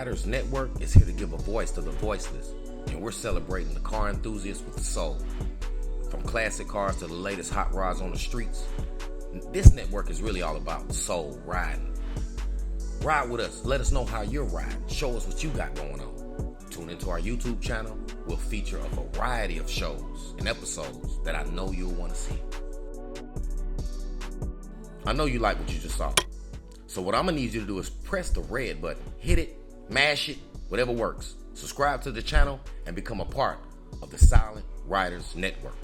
Riders Network is here to give a voice to the voiceless, and we're celebrating the car enthusiasts with the soul. From classic cars to the latest hot rods on the streets, this network is really all about soul riding. Ride with us. Let us know how you're riding. Show us what you got going on. Tune into our YouTube channel. We'll feature a variety of shows and episodes that I know you'll want to see. I know you like what you just saw. So what I'm going to need you to do is press the red button. Hit it, mash it, whatever works. Subscribe to the channel and become a part of the Silent Riders Network.